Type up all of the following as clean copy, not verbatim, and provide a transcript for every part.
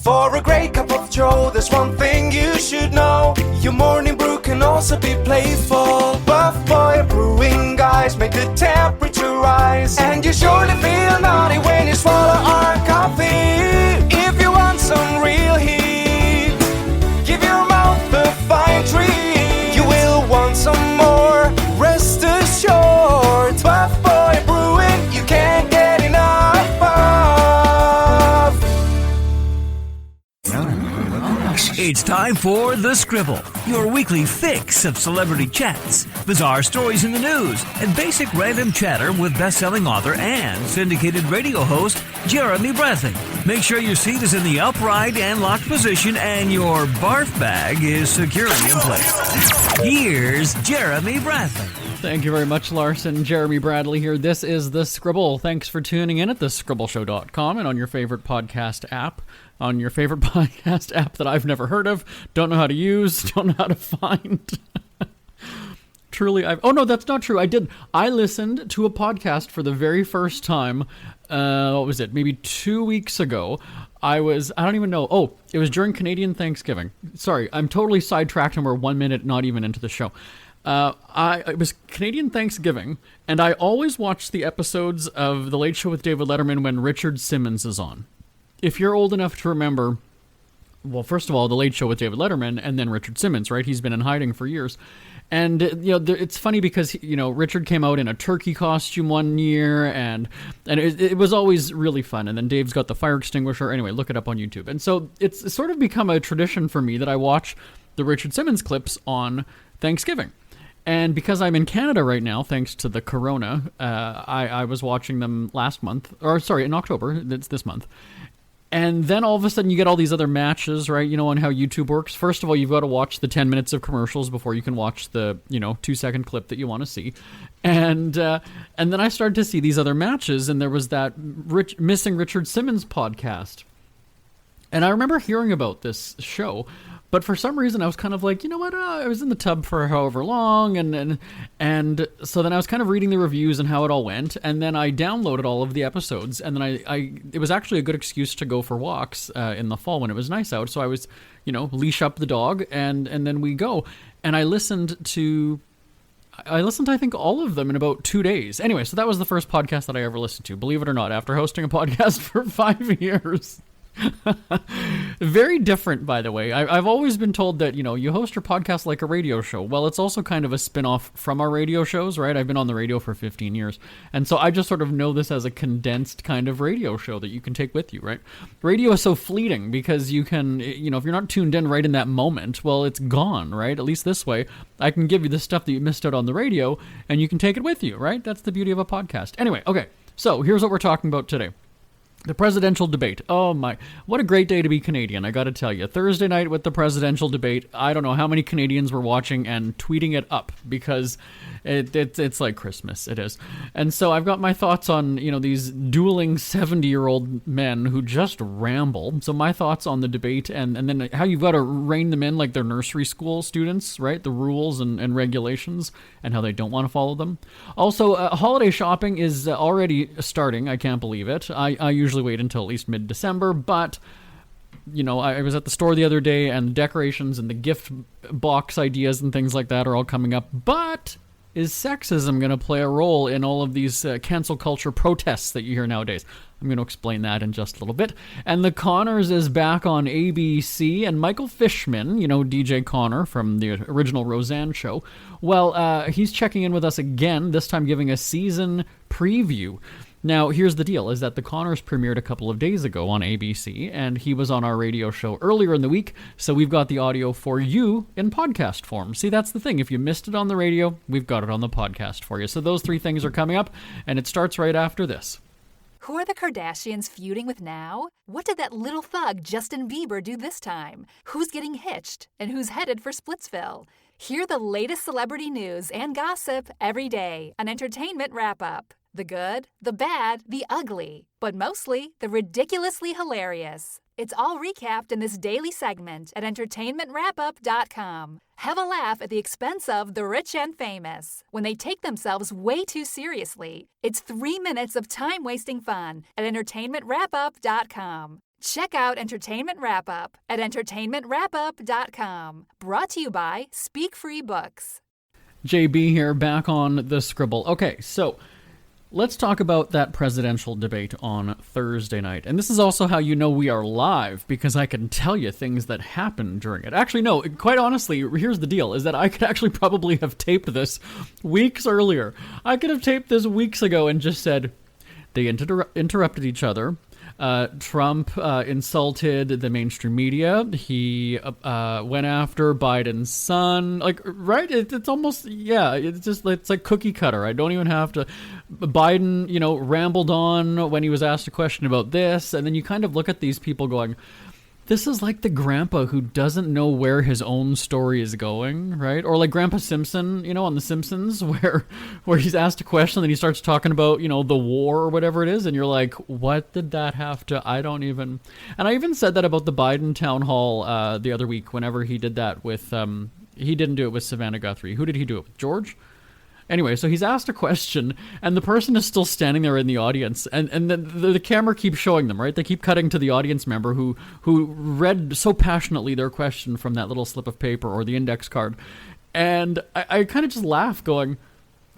For a great cup of joe, there's one thing you should know. Your morning brew can also be playful. Buff Boy Brewing guys make the temperature rise, and you surely feel naughty when you swallow our coffee. If you want some real heat, give your mouth a fine treat. You will want some more, rest assured. Buff Boy Brewing, you can't get enough of. It's time for The Scribble, your weekly fix of celebrity chats, bizarre stories in the news, and basic random chatter with best-selling author and syndicated radio host Jeremy Bradley. Make sure your seat is in the upright and locked position and your barf bag is securely in place. Here's Jeremy Bradley. Thank you very much, Larson. Jeremy Bradley here. This is The Scribble. Thanks for tuning in at thescribbleshow.com and on your favorite podcast app. On your favorite podcast app that I've never heard of, don't know how to use, don't know how to find. Truly, oh no, that's not true. I listened to a podcast for the very first time, what was it, maybe 2 weeks ago. I don't even know. Oh, it was during Canadian Thanksgiving. Sorry, I'm totally sidetracked and we're 1 minute not even into the show. It was Canadian Thanksgiving, and I always watch the episodes of The Late Show with David Letterman when Richard Simmons is on. If you're old enough to remember, well, first of all, The Late Show with David Letterman, and then Richard Simmons, right? He's been in hiding for years. And, it's funny because, Richard came out in a turkey costume one year, and it was always really fun. And then Dave's got the fire extinguisher. Anyway, look it up on YouTube. And so it's sort of become a tradition for me that I watch the Richard Simmons clips on Thanksgiving. And because I'm in Canada right now, thanks to the corona, I was watching them in October, it's this month. And then all of a sudden you get all these other matches, right? You know, on how YouTube works. First of all, you've got to watch the 10 minutes of commercials before you can watch the, 2-second clip that you want to see. And then I started to see these other matches, and there was that Missing Richard Simmons podcast. And I remember hearing about this show, but for some reason I was kind of like, you know what, I was in the tub for however long, and so then I was kind of reading the reviews and how it all went, and then I downloaded all of the episodes, and then it was actually a good excuse to go for walks in the fall when it was nice out, so I was, leash up the dog, and then we go, and I listened to, I think, all of them in about 2 days. Anyway, so that was the first podcast that I ever listened to, believe it or not, after hosting a podcast for 5 years. Very different, by the way. I've always been told that, you host your podcast like a radio show. Well, it's also kind of a spin-off from our radio shows, right? I've been on the radio for 15 years. And so I just sort of know this as a condensed kind of radio show that you can take with you, right? Radio is so fleeting because you can, if you're not tuned in right in that moment, well, it's gone, right? At least this way, I can give you the stuff that you missed out on the radio and you can take it with you, right? That's the beauty of a podcast. Anyway, okay. So here's what we're talking about today. The presidential debate. Oh my, what a great day to be Canadian, I gotta tell you. Thursday night with the presidential debate, I don't know how many Canadians were watching and tweeting it up because it's like Christmas, it is. And so I've got my thoughts on, these dueling 70-year-old men who just ramble. So my thoughts on the debate and then how you've got to rein them in like they're nursery school students, right? The rules and regulations and how they don't want to follow them. Also, holiday shopping is already starting, I can't believe it. I usually wait until at least mid-December, but I was at the store the other day and the decorations and the gift box ideas and things like that are all coming up. But is sexism going to play a role in all of these cancel culture protests that you hear nowadays? I'm going to explain that in just a little bit. And The Connors is back on ABC, and Michael Fishman, DJ Connor from the original Roseanne show, well, he's checking in with us again, this time giving a season preview. Now, here's the deal, is that The Connors premiered a couple of days ago on ABC, and he was on our radio show earlier in the week, so we've got the audio for you in podcast form. See, that's the thing. If you missed it on the radio, we've got it on the podcast for you. So those three things are coming up, and it starts right after this. Who are the Kardashians feuding with now? What did that little thug Justin Bieber do this time? Who's getting hitched? And who's headed for Splitsville? Hear the latest celebrity news and gossip every day on Entertainment Wrap-Up. The good, the bad, the ugly, but mostly the ridiculously hilarious. It's all recapped in this daily segment at entertainmentwrapup.com. Have a laugh at the expense of the rich and famous when they take themselves way too seriously. It's 3 minutes of time-wasting fun at entertainmentwrapup.com. Check out Entertainment Wrap-Up at entertainmentwrapup.com. Brought to you by Speak Free Books. JB here, back on the Scribble. Okay, so let's talk about that presidential debate on Thursday night. And this is also how you know we are live, because I can tell you things that happened during it. Actually, no, quite honestly, here's the deal, is that I could actually probably have taped this weeks earlier. I could have taped this weeks ago and just said, they interrupted each other. Trump insulted the mainstream media. He went after Biden's son. Like, right? It's almost, yeah, it's like cookie cutter. I don't even have to. Biden, rambled on when he was asked a question about this. And then you kind of look at these people going, this is like the grandpa who doesn't know where his own story is going, right? Or like Grandpa Simpson, on The Simpsons, where he's asked a question and he starts talking about, the war or whatever it is, and you're like, what did that have to? I don't even. And I even said that about the Biden town hall the other week. Whenever he did that with, he didn't do it with Savannah Guthrie. Who did he do it with? George? Anyway, so he's asked a question, and the person is still standing there in the audience, and the camera keeps showing them, right? They keep cutting to the audience member who read so passionately their question from that little slip of paper or the index card. And I kind of just laugh, going,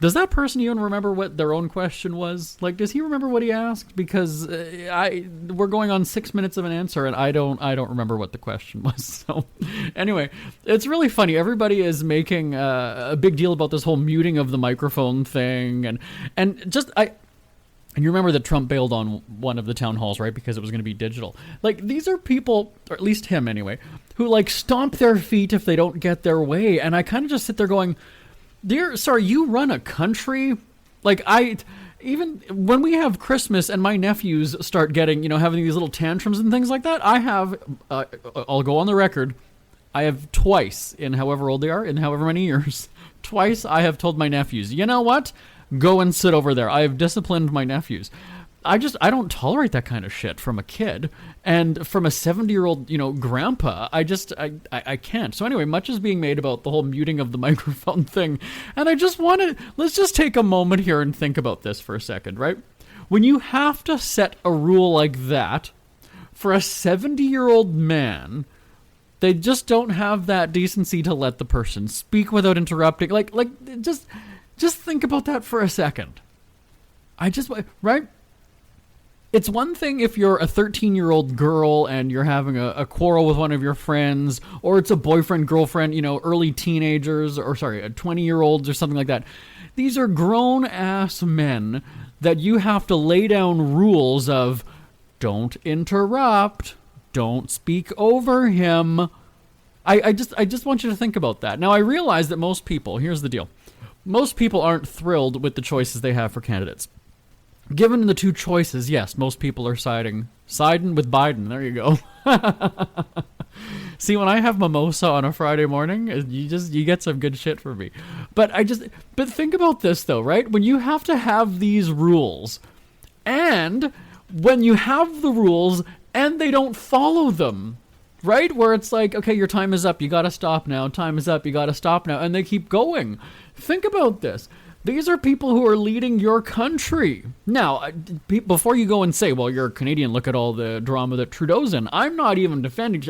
does that person even remember what their own question was? Like, does he remember what he asked? Because we're going on 6 minutes of an answer, and I don't remember what the question was. So, anyway, it's really funny. Everybody is making a big deal about this whole muting of the microphone thing, and you remember that Trump bailed on one of the town halls, right? Because it was going to be digital. Like, these are people, or at least him anyway, who like stomp their feet if they don't get their way, and I kind of just sit there going, you run a country? Like, even when we have Christmas and my nephews start getting, having these little tantrums and things like that, I have, I'll go on the record, I have twice, in however old they are, in however many years, twice I have told my nephews, you know what? Go and sit over there. I have disciplined my nephews. I don't tolerate that kind of shit from a kid, and from a 70-year-old, grandpa. I can't. So anyway, much is being made about the whole muting of the microphone thing, and I just let's just take a moment here and think about this for a second, right? When you have to set a rule like that for a 70-year-old man, they just don't have that decency to let the person speak without interrupting. Just think about that for a second. Right? It's one thing if you're a 13-year-old girl and you're having a quarrel with one of your friends, or it's a boyfriend, girlfriend, early teenagers, or 20-year-olds or something like that. These are grown-ass men that you have to lay down rules of don't interrupt, don't speak over him. I just want you to think about that. Now, I realize that most people, here's the deal, most people aren't thrilled with the choices they have for candidates. Given the two choices, yes, most people are siding with Biden. There you go. See, when I have mimosa on a Friday morning, you get some good shit from me. But think about this though, right? When you have to have these rules, and when you have the rules and they don't follow them, right? Where it's like, okay, your time is up, you gotta stop now. Time is up, you gotta stop now, and they keep going. Think about this. These are people who are leading your country. Now, before you go and say, well, you're a Canadian, look at all the drama that Trudeau's in. I'm not even defending.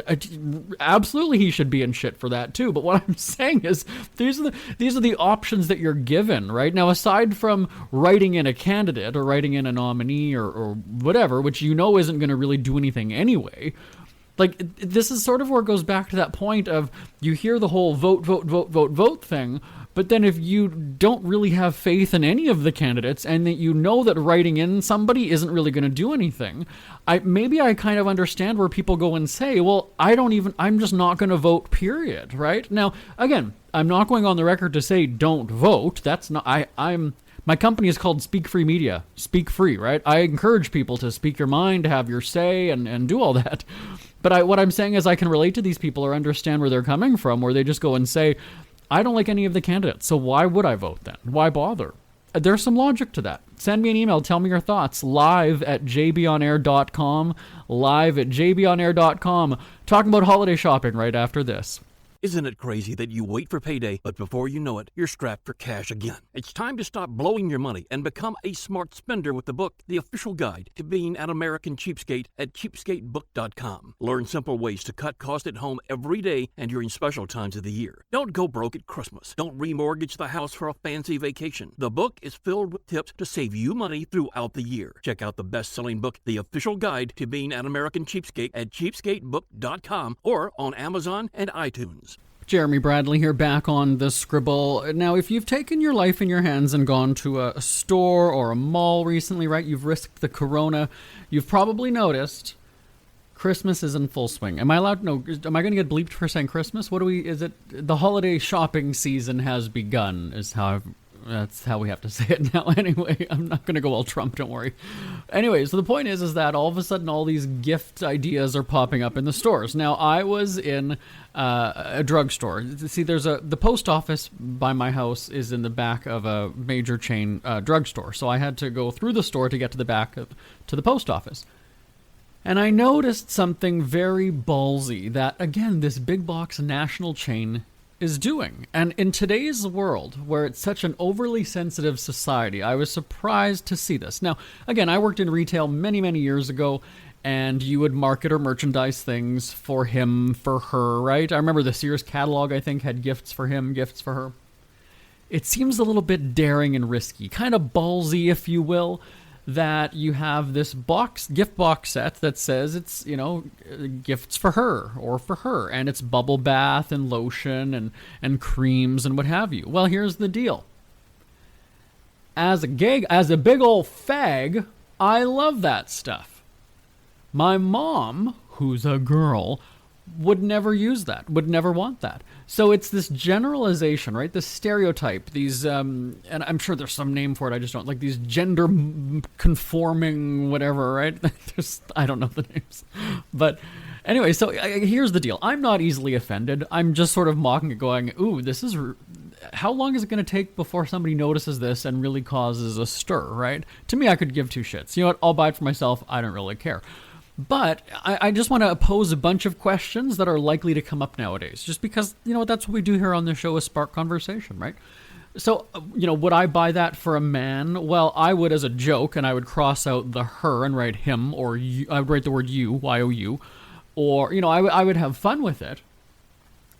Absolutely, he should be in shit for that too. But what I'm saying is, these are the options that you're given, right? Now, aside from writing in a candidate or writing in a nominee or whatever, which isn't going to really do anything anyway, like, this is sort of where it goes back to that point of you hear the whole vote thing, but then if you don't really have faith in any of the candidates and that that writing in somebody isn't really going to do anything, I kind of understand where people go and say, well, I'm just not going to vote, period, right? Now, again, I'm not going on the record to say don't vote. That's not, my company is called Speak Free Media. Speak free, right? I encourage people to speak your mind, to have your say, and do all that. But what I'm saying is I can relate to these people or understand where they're coming from, where they just go and say, I don't like any of the candidates, so why would I vote then? Why bother? There's some logic to that. Send me an email. Tell me your thoughts. live@jbonair.com. live@jbonair.com. Talking about holiday shopping right after this. Isn't it crazy that you wait for payday, but before you know it, you're strapped for cash again? It's time to stop blowing your money and become a smart spender with the book, The Official Guide to Being an American Cheapskate at cheapskatebook.com. Learn simple ways to cut costs at home every day and during special times of the year. Don't go broke at Christmas. Don't remortgage the house for a fancy vacation. The book is filled with tips to save you money throughout the year. Check out the best-selling book, The Official Guide to Being an American Cheapskate at cheapskatebook.com or on Amazon and iTunes. Jeremy Bradley here, back on the Scribble. Now, if you've taken your life in your hands and gone to a store or a mall recently, right, you've risked the corona, you've probably noticed Christmas is in full swing. Am I allowed? No. Am I going to get bleeped for saying Christmas? Is it the holiday shopping season has begun, that's how we have to say it now anyway. I'm not going to go all Trump, don't worry. Anyway, so the point is that all of a sudden all these gift ideas are popping up in the stores. Now, I was in a drugstore. See, the post office by my house is in the back of a major chain drugstore. So I had to go through the store to get to the back to the post office. And I noticed something very ballsy that, again, this big box national chain is doing. And in today's world, where it's such an overly sensitive society, I was surprised to see this. Now, again, I worked in retail many, many years ago, and you would market or merchandise things for him, for her, right? I remember the Sears catalog, I think, had gifts for him, gifts for her. It seems a little bit daring and risky, kind of ballsy, if you will, that you have this gift box set that says it's, gifts for her or for her, and it's bubble bath and lotion and creams and what have you. Well, here's the deal. As a big old fag, I love that stuff. My mom, who's a girl, would never use that, would never want that. So it's this generalization, right? This stereotype, these, and I'm sure there's some name for it, I just don't, like these gender conforming whatever, right? I don't know the names. But anyway, so here's the deal. I'm not easily offended. I'm just sort of mocking it, going, ooh, how long is it going to take before somebody notices this and really causes a stir, right? To me, I could give two shits. You know what? I'll buy it for myself. I don't really care. But I just want to pose a bunch of questions that are likely to come up nowadays, just because, that's what we do here on the show, is spark conversation, right? So, would I buy that for a man? Well, I would as a joke, and I would cross out the her and write him, or you, I would write the word you, Y-O-U, or, I would have fun with it.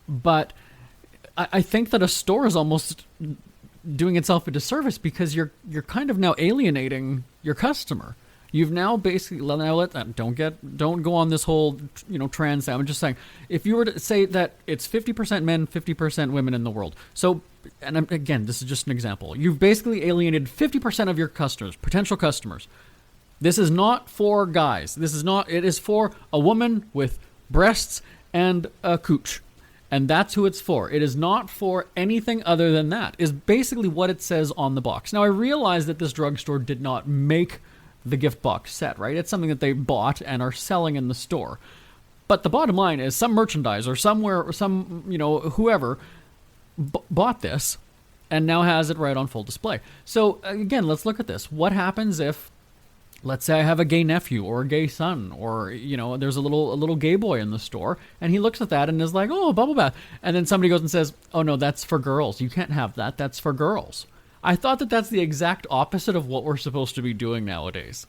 But I think that a store is almost doing itself a disservice, because you're kind of now alienating your customer. You've now basically don't go on this whole trans thing. I'm just saying, if you were to say that it's 50% men, 50% women in the world. So, and again, this is just an example. You've basically alienated 50% of your customers, potential customers. This is not for guys. It is for a woman with breasts and a cooch. And that's who it's for. It is not for anything other than that, is basically what it says on the box. Now, I realize that this drugstore did not make the gift box set, right? It's something that they bought and are selling in the store. But the bottom line is some merchandiser somewhere, or whoever bought this and now has it right on full display. So again, let's look at this. What happens if, let's say I have a gay nephew or a gay son, or, there's a little gay boy in the store, and he looks at that and is like, oh, bubble bath. And then somebody goes and says, oh no, that's for girls. You can't have that. That's for girls. I thought that that's the exact opposite of what we're supposed to be doing nowadays.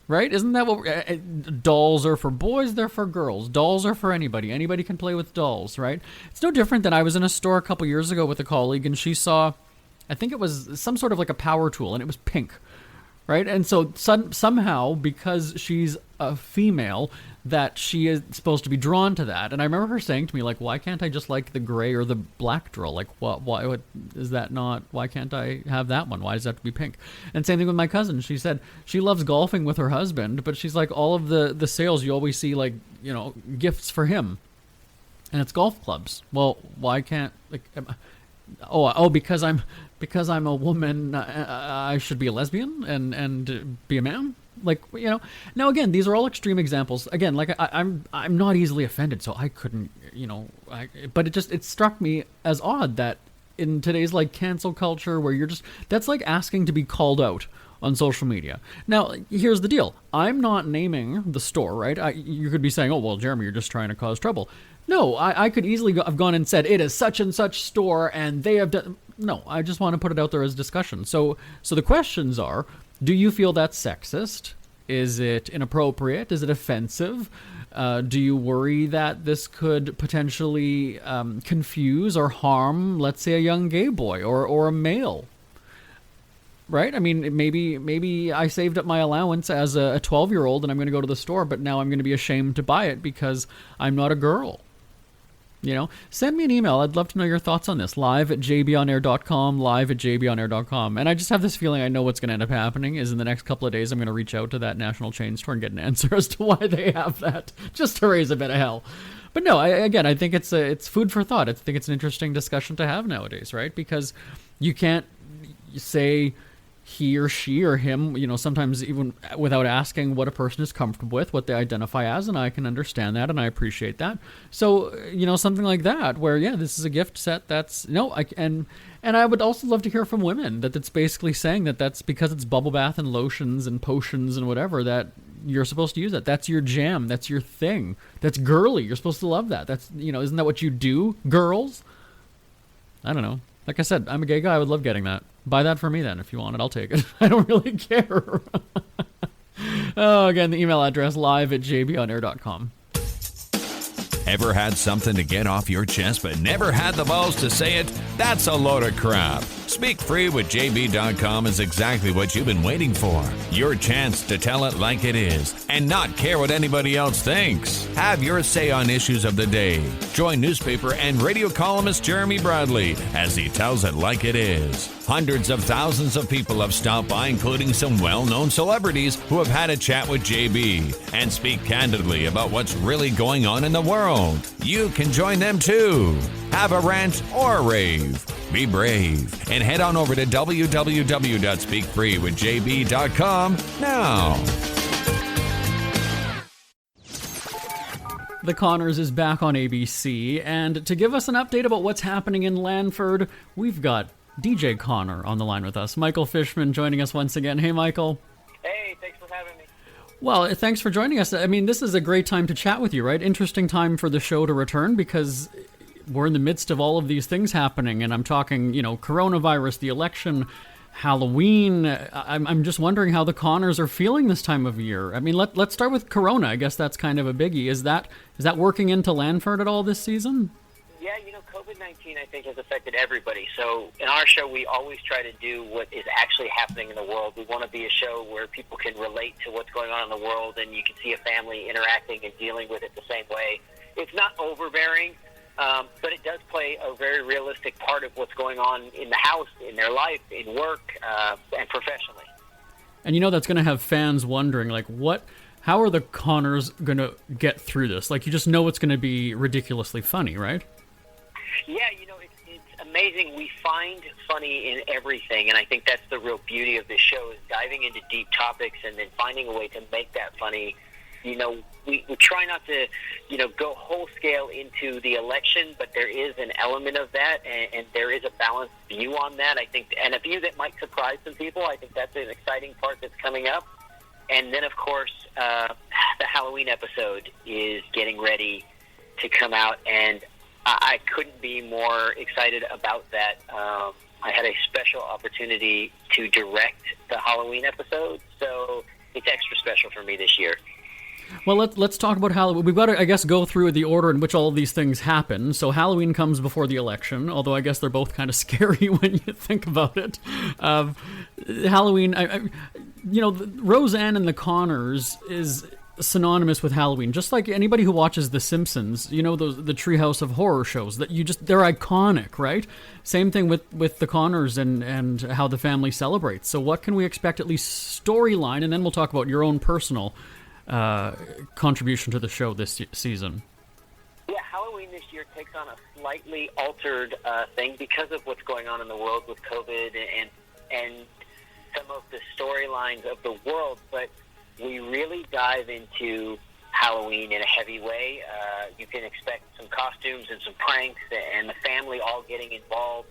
Right? Isn't that what dolls are for boys, they're for girls. Dolls are for anybody. Anybody can play with dolls, right? It's no different than I was in a store a couple years ago with a colleague, and she saw, I think it was some sort of like a power tool, and it was pink. Right? And so somehow, because she's a female, that she is supposed to be drawn to that. And I remember her saying to me, like, why can't I just like the gray or the black drill? Like, why is that not, why can't I have that one? Why does that have to be pink? And same thing with my cousin. She said she loves golfing with her husband, but she's like, all of the sales, you always see, like, gifts for him. And it's golf clubs. Well, why can't, like, because I'm a woman, I should be a lesbian and be a man? Like, now again, these are all extreme examples. Again, like I'm not easily offended, so I couldn't, but it struck me as odd that in today's like cancel culture, where that's like asking to be called out on social media. Now, here's the deal. I'm not naming the store, right? You could be saying, oh, well, Jeremy, you're just trying to cause trouble. No, I could easily have gone and said, it is such and such store, and they have done... No, I just want to put it out there as discussion. So the questions are, do you feel that's sexist? Is it inappropriate? Is it offensive? Do you worry that this could potentially confuse or harm, let's say, a young gay boy or a male? Right? I mean, maybe I saved up my allowance as a 12-year-old and I'm going to go to the store, but now I'm going to be ashamed to buy it because I'm not a girl. You know, send me an email. I'd love to know your thoughts on this. live@jbonair.com, live@jbonair.com. And I just have this feeling I know what's going to end up happening is in the next couple of days I'm going to reach out to that national chain store and get an answer as to why they have that, just to raise a bit of hell. But no, I think it's food for thought. I think it's an interesting discussion to have nowadays, right? Because you can't say he or she or him, you know, sometimes even without asking what a person is comfortable with, what they identify as, and I can understand that and I appreciate that. So, you know, something like that where, yeah, this is a gift set that's, and I would also love to hear from women that it's basically saying that that's because it's bubble bath and lotions and potions and whatever that you're supposed to use it. That's your jam. That's your thing. That's girly. You're supposed to love that. That's, you know, isn't that what you do, girls? I don't know. Like I said, I'm a gay guy. I would love getting that. Buy that for me then. If you want it, I'll take it. I don't really care. Oh, again, the email address live@jbonair.com. Ever had something to get off your chest but never had the balls to say it? That's a load of crap. Speak Free with JB.com is exactly what you've been waiting for. Your chance to tell it like it is and not care what anybody else thinks. Have your say on issues of the day. Join newspaper and radio columnist Jeremy Bradley as he tells it like it is. Hundreds of thousands of people have stopped by, including some well-known celebrities who have had a chat with JB and speak candidly about what's really going on in the world. You can join them too. Have a rant or a rave. Be brave and head on over to www.speakfreewithjb.com now. The Connors is back on ABC, and to give us an update about what's happening in Lanford, we've got DJ Connor on the line with us. Michael Fishman joining us once again. Hey, Michael. Hey, thanks for having me. Well, thanks for joining us. I mean, this is a great time to chat with you, right? Interesting time for the show to return because we're in the midst of all of these things happening, and I'm talking, you know, coronavirus, the election, Halloween. I'm just wondering how the Connors are feeling this time of year. I mean, let's start with Corona. I guess that's kind of a biggie. Is that working into Lanford at all this season? Yeah, you know, COVID-19, I think, has affected everybody. So in our show, we always try to do what is actually happening in the world. We want to be a show where people can relate to what's going on in the world, and you can see a family interacting and dealing with it the same way. It's not overbearing, but it does play a very realistic part of what's going on in the house, in their life, in work, and professionally. And you know that's going to have fans wondering, like, how are the Connors going to get through this? Like, you just know it's going to be ridiculously funny, right? Yeah, you know, it's amazing. We find funny in everything, and I think that's the real beauty of this show is diving into deep topics and then finding a way to make that funny. You know, we try not to, you know, go whole scale into the election, but there is an element of that, and there is a balanced view on that, I think, and a view that might surprise some people. I think that's an exciting part that's coming up. And then, of course, the Halloween episode is getting ready to come out, and I couldn't be more excited about that. I had a special opportunity to direct the Halloween episode, so it's extra special for me this year. Well, let's talk about Halloween. We've got to, I guess, go through the order in which all of these things happen. So Halloween comes before the election, although I guess they're both kind of scary when you think about it. Halloween, you know, Roseanne and the Connors is synonymous with Halloween. Just like anybody who watches The Simpsons, you know, the Treehouse of Horror shows, that they're iconic, right? Same thing with the Connors and how the family celebrates. So what can we expect, at least storyline, and then we'll talk about your own personal contribution to the show this season? Yeah, Halloween this year takes on a slightly altered thing because of what's going on in the world with COVID and some of the storylines of the world, but we really dive into Halloween in a heavy way. You can expect some costumes and some pranks and the family all getting involved.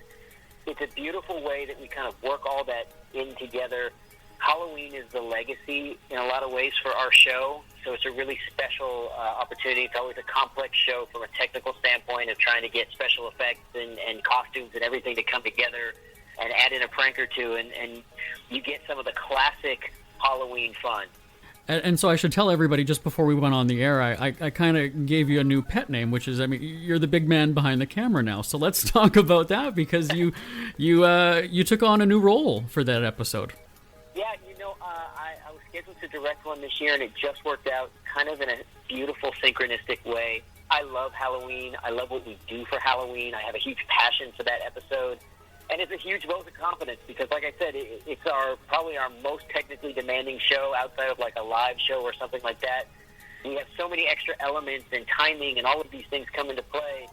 It's a beautiful way that we kind of work all that in together. Halloween is the legacy in a lot of ways for our show, so it's a really special opportunity. It's always a complex show from a technical standpoint of trying to get special effects and costumes and everything to come together and add in a prank or two, and you get some of the classic Halloween fun. And so I should tell everybody, just before we went on the air, I kind of gave you a new pet name, which is, I mean, you're the big man behind the camera now. So let's talk about that, because you took on a new role for that episode. Yeah, I was scheduled to direct one this year, and it just worked out kind of in a beautiful, synchronistic way. I love Halloween. I love what we do for Halloween. I have a huge passion for that episode. And it's a huge vote of confidence because, like I said, it's probably our most technically demanding show outside of like a live show or something like that. We have so many extra elements and timing and all of these things come into play,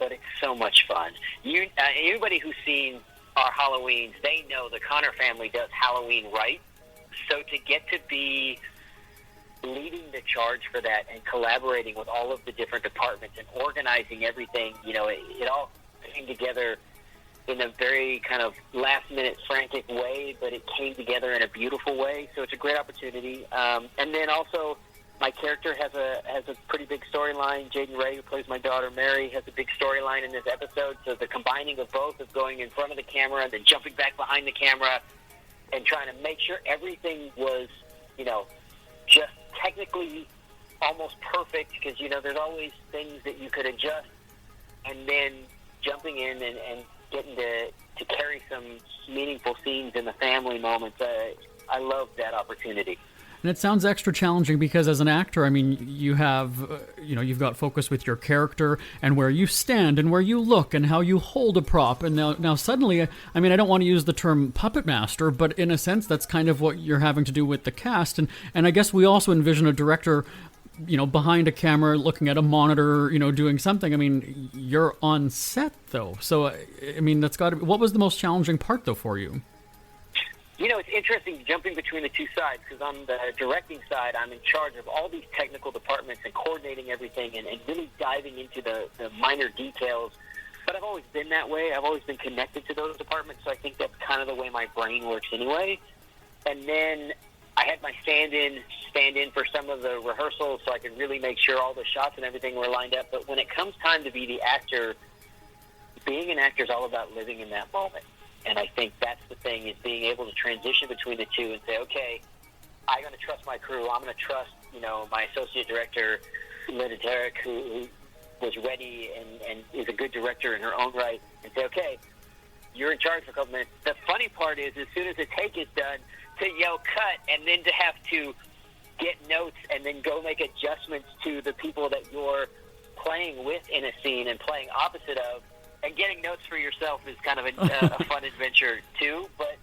but it's so much fun. Anybody who's seen our Halloweens, they know the Connor family does Halloween right. So to get to be leading the charge for that and collaborating with all of the different departments and organizing everything, it all came together in a very kind of last-minute frantic way, but it came together in a beautiful way. So it's a great opportunity. And then also, my character has a pretty big storyline. Jaden Ray, who plays my daughter Mary, has a big storyline in this episode. So the combining of both, of going in front of the camera and then jumping back behind the camera and trying to make sure everything was, just technically almost perfect, because there's always things that you could adjust, and then jumping in and getting to carry some meaningful scenes in the family moments. I love that opportunity. And it sounds extra challenging because as an actor, I mean, you have, you've got focus with your character and where you stand and where you look and how you hold a prop. And now suddenly, I mean, I don't want to use the term puppet master, but in a sense, that's kind of what you're having to do with the cast. And I guess we also envision a director behind a camera, looking at a monitor, doing something. I mean, you're on set, though. So, I mean, that's got to be... What was the most challenging part, though, for you? It's interesting jumping between the two sides, because on the directing side, I'm in charge of all these technical departments and coordinating everything and really diving into the minor details. But I've always been that way. I've always been connected to those departments, so I think that's kind of the way my brain works anyway. And then I had my stand in for some of the rehearsals so I could really make sure all the shots and everything were lined up. But when it comes time to be the actor, being an actor is all about living in that moment. And I think that's the thing, is being able to transition between the two and say, okay, I'm going to trust my crew. I'm going to trust, my associate director, Linda Derrick, who was ready and is a good director in her own right, and say, okay, you're in charge for a couple minutes. The funny part is, as soon as the take is done, to yell cut and then to have to get notes and then go make adjustments to the people that you're playing with in a scene and playing opposite of, and getting notes for yourself is kind of a fun adventure too, but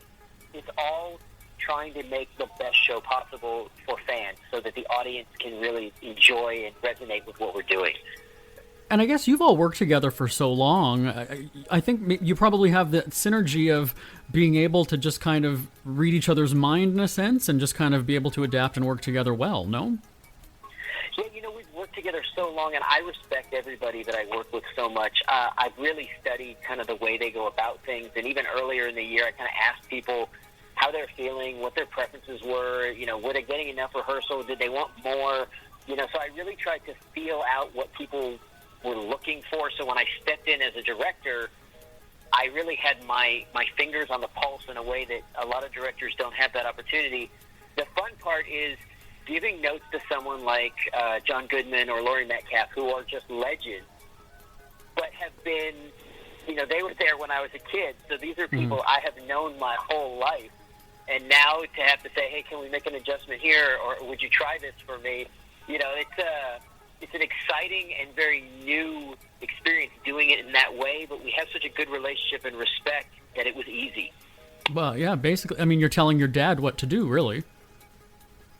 it's all trying to make the best show possible for fans so that the audience can really enjoy and resonate with what we're doing. And I guess you've all worked together for so long. I think you probably have that synergy of being able to just kind of read each other's mind in a sense and just kind of be able to adapt and work together well, no? Yeah, we've worked together so long, and I respect everybody that I work with so much. I've really studied kind of the way they go about things, and even earlier in the year, I kind of asked people how they're feeling, what their preferences were, were they getting enough rehearsal, did they want more, so I really tried to feel out what people were looking for. So when I stepped in as a director, I really had my fingers on the pulse in a way that a lot of directors don't have that opportunity. The fun part is giving notes to someone like John Goodman or Laurie Metcalf, who are just legends, but have been, they were there when I was a kid. So these are people I have known my whole life. And now to have to say, hey, can we make an adjustment here? Or would you try this for me? It's an exciting and very new experience doing it in that way, but we have such a good relationship and respect that it was easy. Well, yeah, basically, I mean, you're telling your dad what to do, really.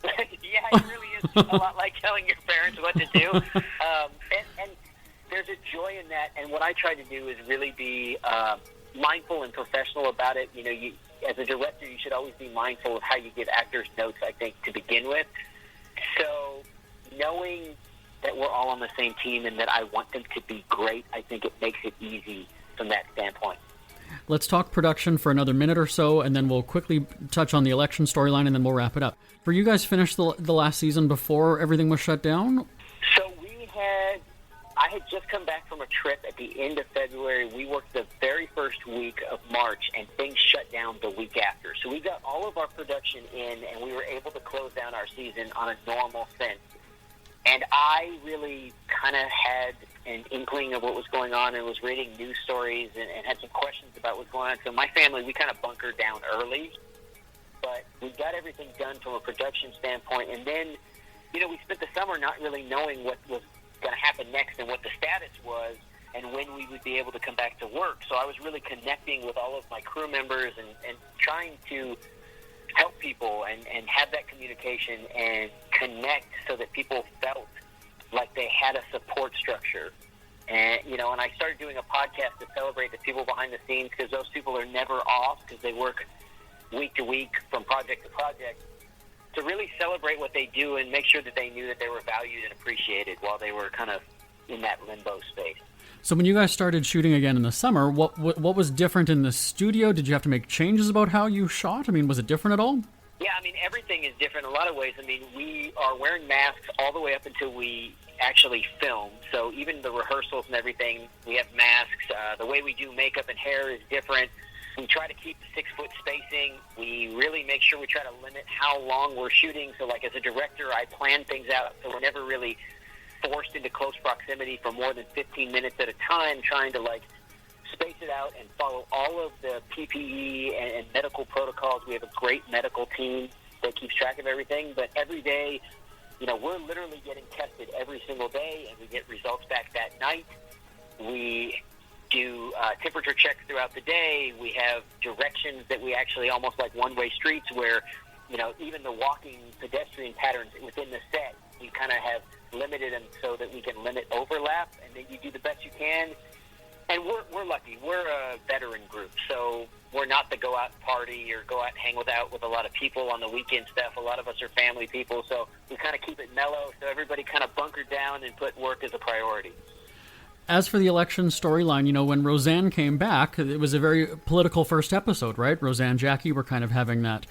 Yeah, it really is a lot like telling your parents what to do. And there's a joy in that, and what I try to do is really be mindful and professional about it. As a director, you should always be mindful of how you give actors notes, I think, to begin with. So knowing that we're all on the same team and that I want them to be great, I think it makes it easy from that standpoint. Let's talk production for another minute or so, and then we'll quickly touch on the election storyline, and then we'll wrap it up. For you guys finished the last season before everything was shut down? So I had just come back from a trip at the end of February. We worked the very first week of March, and things shut down the week after. So we got all of our production in, and we were able to close down our season on a normal sense. And I really kind of had an inkling of what was going on and was reading news stories and had some questions about what's going on. So my family, we kind of bunkered down early, but we got everything done from a production standpoint. And then, we spent the summer not really knowing what was going to happen next and what the status was and when we would be able to come back to work. So I was really connecting with all of my crew members and trying to help people and have that communication and connect so that people felt like they had a support structure. And, and I started doing a podcast to celebrate the people behind the scenes, because those people are never off because they work week to week from project to project, to really celebrate what they do and make sure that they knew that they were valued and appreciated while they were kind of in that limbo space. So when you guys started shooting again in the summer, what was different in the studio? Did you have to make changes about how you shot? I mean, was it different at all? Yeah, everything is different in a lot of ways. We are wearing masks all the way up until we actually film. So even the rehearsals and everything, we have masks. The way we do makeup and hair is different. We try to keep 6-foot spacing. We really make sure we try to limit how long we're shooting. So, like, as a director, I plan things out so we're never really forced into close proximity for more than 15 minutes at a time, trying to, space it out and follow all of the PPE and medical protocols. We have a great medical team that keeps track of everything. But every day, we're literally getting tested every single day, and we get results back that night. We do temperature checks throughout the day. We have directions that we actually almost like one-way streets where, even the walking pedestrian patterns within the set, we kind of have limited them so that we can limit overlap, and then you do the best you can. And we're lucky. We're a veteran group, so we're not the go out and party or go out and hang out with a lot of people on the weekend stuff. A lot of us are family people, so we kind of keep it mellow, so everybody kind of bunkered down and put work as a priority. As for the election storyline, when Roseanne came back, it was a very political first episode, right? Roseanne and Jackie were kind of having that,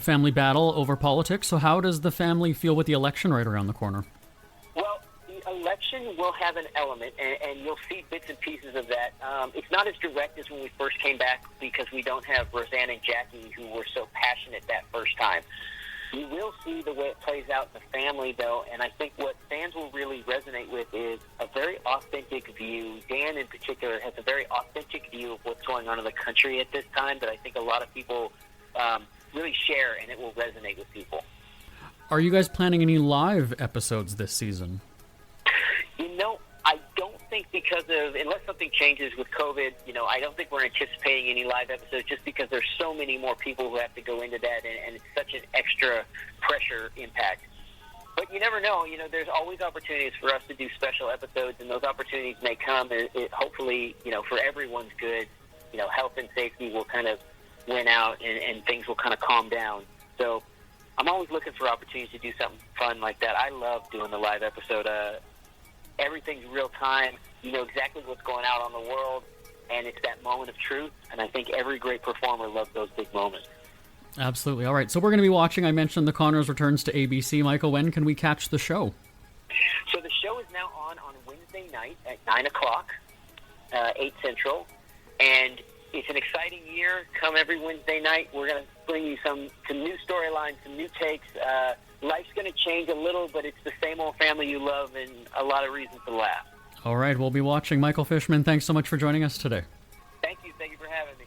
family battle over politics. So how does the family feel with the election right around the corner? Well, the election will have an element, and you'll see bits and pieces of that. It's not as direct as when we first came back because we don't have Roseanne and Jackie, who were so passionate that first time. You will see the way it plays out in the family, though, and I think what fans will really resonate with is a very authentic view. Dan, in particular, has a very authentic view of what's going on in the country at this time that I think a lot of people really share, and it will resonate with people. Are you guys planning any live episodes this season? I don't think unless something changes with COVID, I don't think we're anticipating any live episodes just because there's so many more people who have to go into that, and it's such an extra pressure impact. But you never know. There's always opportunities for us to do special episodes, and those opportunities may come. It hopefully, for everyone's good, health and safety will kind of win out, and things will kind of calm down. So I'm always looking for opportunities to do something fun like that. I love doing the live episode. Everything's real time. You know exactly what's going out on the world, and it's that moment of truth. And I think every great performer loves those big moments. Absolutely. All right, so we're going to be watching. I mentioned the Connors returns to ABC. Michael, when can we catch the show? So the show is now on Wednesday night at 9 o'clock, 8 Central. And it's an exciting year. Come every Wednesday night. We're going to bring you some new storylines, some new takes. Life's going to change a little, but it's the same old family you love and a lot of reasons to laugh. All right, we'll be watching. Michael Fishman, thanks so much for joining us today. Thank you. Thank you for having me.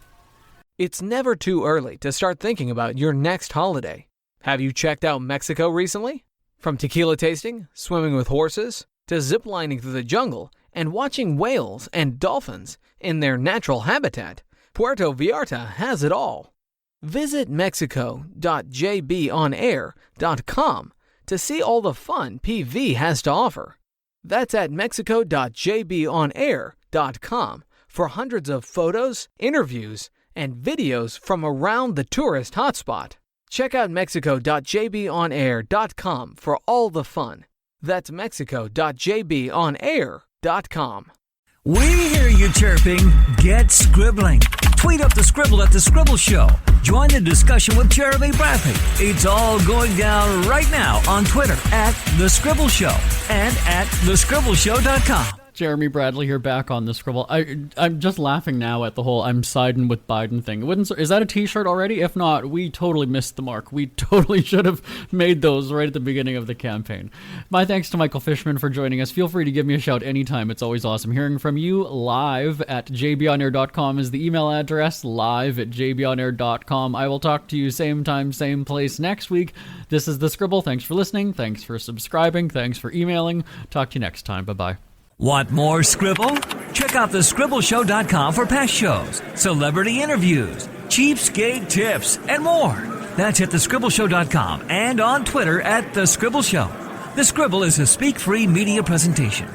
It's never too early to start thinking about your next holiday. Have you checked out Mexico recently? From tequila tasting, swimming with horses, to ziplining through the jungle and watching whales and dolphins in their natural habitat, Puerto Vallarta has it all. Visit mexico.jbonair.com to see all the fun PV has to offer. That's at mexico.jbonair.com for hundreds of photos, interviews, and videos from around the tourist hotspot. Check out mexico.jbonair.com for all the fun. That's mexico.jbonair.com. We hear you chirping. Get scribbling. Tweet up the Scribble at The Scribble Show. Join the discussion with Jeremy Bradley. It's all going down right now on Twitter at The Scribble Show and at thescribbleshow.com. Jeremy Bradley here, back on the Scribble. I'm just laughing now at the whole "I'm siding with Biden" thing. Is that a T-shirt already? If not, we totally missed the mark. We totally should have made those right at the beginning of the campaign. My thanks to Michael Fishman for joining us. Feel free to give me a shout anytime. It's always awesome hearing from you. Live at jbonair.com is the email address, live@jbonair.com. I will talk to you same time, same place next week. This is The Scribble. Thanks for listening. Thanks for subscribing. Thanks for emailing. Talk to you next time. Bye-bye. Want more Scribble? Check out thescribbleshow.com for past shows, celebrity interviews, cheapskate tips, and more. That's at thescribbleshow.com and on Twitter at The Scribble Show. The Scribble is a Speak Free media presentation.